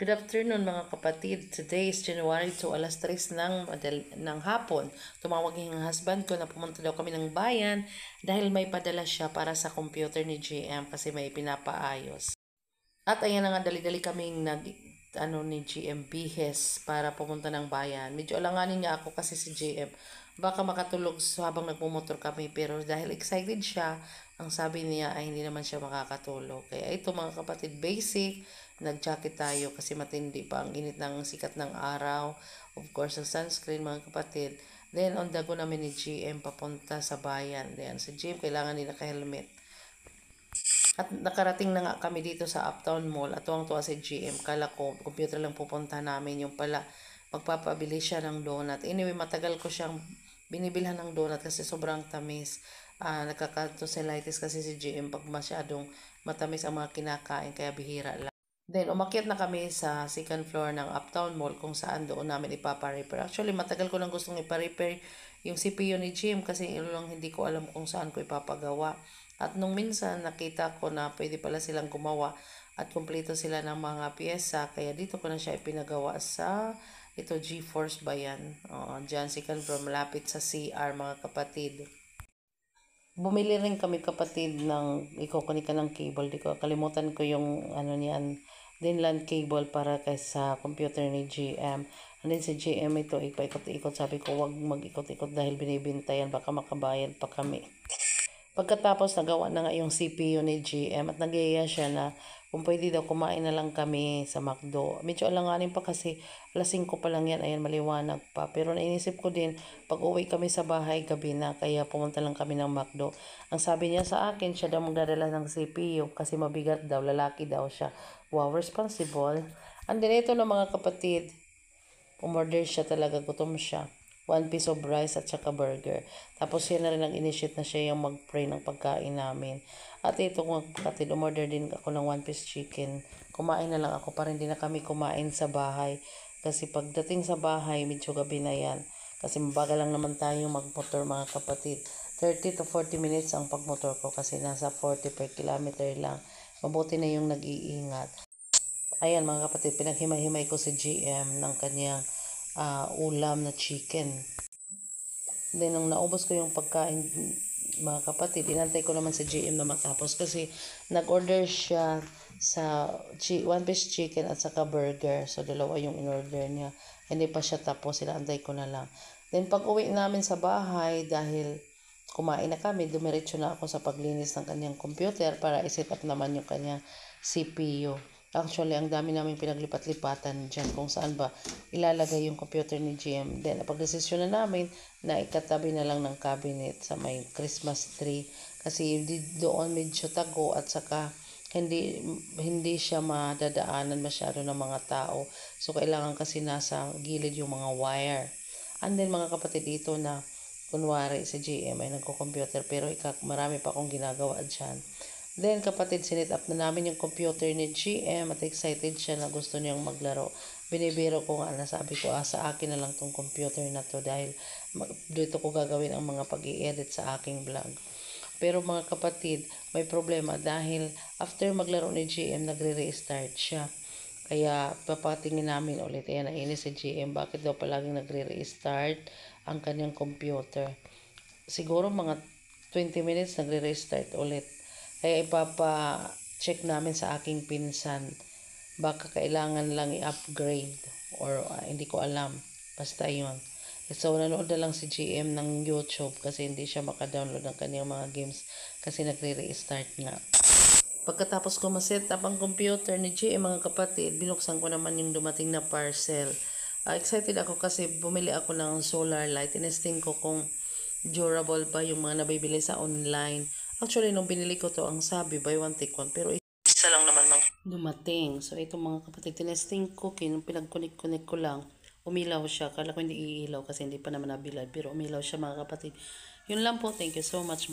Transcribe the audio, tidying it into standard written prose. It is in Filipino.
Good afternoon mga kapatid. Today is January 2, alas 3 ng hapon. Tumawag yung husband ko na pumunta daw kami ng bayan dahil may padala siya para sa computer ni GM kasi may pinapaayos. At ayan na nga, dali-dali kaming ni GM Bihes para pumunta ng bayan. Medyo alanganin niya ako kasi si GM baka makatulog habang nagmumotor kami, pero dahil excited siya, ang sabi niya ay hindi naman siya makakatulog. Kaya ito mga kapatid, basic, nag-jacket tayo kasi matindi pa ang init ng sikat ng araw. Of course, ang sunscreen mga kapatid. Then on the go namin ni GM papunta sa bayan. Then si GM kailangan nila ka-helmet. At nakarating na nga kami dito sa Uptown Mall at tuwang-tuwa si GM. Kala ko, computer lang pupunta namin. Yung pala, magpapabili siya ng donut. Anyway, matagal ko siyang binibilhan ng donut kasi sobrang tamis. Nagkakatonsilitis kasi si GM pag masyadong matamis ang mga kinakain, kaya bihira lang. Then, umakyat na kami sa second floor ng Uptown Mall kung saan doon namin ipapa-repair. Actually, matagal ko nang gustong ipa-repair yung CPU ni GM kasi lang hindi ko alam kung saan ko ipapagawa. At nung minsan, nakita ko na pwede pala silang gumawa at kumpleto sila ng mga pyesa. Kaya dito ko na siya ipinagawa sa ito GeForce ba yan? Dyan, second floor, malapit sa CR mga kapatid. Bumili rin kami kapatid ng ikukunika ng cable. Di ko kalimutan ko yung ano niyan, Dinland cable para kay sa computer ni GM. And then si GM ito, ipaikot-ikot. Sabi ko, wag mag-ikot-ikot dahil binibintayan. Baka makabayad pa kami. Pagkatapos nagawa na nga yung CPU ni GM at nagyaya siya na kung pwede daw kumain na lang kami sa McDo. Medyo alanganin pa kasi alas 5 pa lang yan, ayan maliwanag pa. Pero nainisip ko din pag uwi kami sa bahay gabi na, kaya pumunta lang kami ng McDo. Ang sabi niya sa akin, siya daw magdadala ng CPU kasi mabigat daw, lalaki daw siya. Wow, responsible. And then ito na mga kapatid, umorder siya talaga, gutom siya. 1 piece of rice at saka burger. Tapos siya na rin nag-initiate na siya yung mag-pray ng pagkain namin. At ito mga kapatid, umorder din ako ng 1 piece chicken. Kumain na lang ako para hindi na kami kumain sa bahay. Kasi pagdating sa bahay, medyo gabi na yan. Kasi mabagal lang naman tayo magmotor mga kapatid. 30 to 40 minutes ang pagmotor ko kasi nasa 40 per kilometer lang. Mabuti na yung nag-iingat. Ayan mga kapatid, pinaghimay-himay ko si GM ng kanyang ulam na chicken. Then nung naubos ko yung pagkain mga kapatid, inantay ko naman si GM na matapos kasi nag-order siya sa 1 piece chicken at saka burger. So dalawa yung in-order niya. Hindi pa siya tapos, inaantay ko na lang. Then pag uwi namin sa bahay, dahil kumain na kami, dumiretso na ako sa paglinis ng kanyang computer para i-set up naman yung kanyang CPU. Actually, ang dami namin pinaglipat-lipatan dyan kung saan ba ilalagay yung computer ni GM. Then, napag-desisyon na namin na ikatabi na lang ng cabinet sa may Christmas tree. Kasi doon medyo tago at saka hindi siya madadaanan masyado ng mga tao. So, kailangan kasi nasa gilid yung mga wire. And then, mga kapatid, dito na kunwari si GM ay nagko-computer pero marami pa akong ginagawa dyan. Then kapatid, sinit up na namin yung computer ni GM at excited siya na gusto niyang maglaro. Binibiro ko nga na sabi ko, sa akin na lang tong computer na to dahil dito ko gagawin ang mga pag-i-edit sa aking vlog. Pero mga kapatid, may problema dahil after maglaro ni GM, nagre-restart siya. Kaya papatingin namin ulit. Ayan, nainis si GM. Bakit daw palaging nagre-restart ang kanyang computer? Siguro mga 20 minutes nagre-restart ulit. Kaya ipapa-check namin sa aking pinsan. Baka kailangan lang i-upgrade or hindi ko alam. Basta yun. So, nanood na lang si GM ng YouTube kasi hindi siya makadownload ng kanyang mga games kasi nagre-restart na. Pagkatapos ko ma-set up ang computer ni GM mga kapatid, binuksan ko naman yung dumating na parcel. Excited ako kasi bumili ako ng solar light. Tinesting ko kung durable pa yung mga nabibili sa online. Actually, nung binili ko to, ang sabi, buy one take one. Pero isa lang naman dumating. So, ito mga kapatid, tinesting ko, pinag-connect ko lang. Umilaw siya. Kala ko hindi iilaw kasi hindi pa naman nabilad. Pero umilaw siya mga kapatid. Yun lang po. Thank you so much.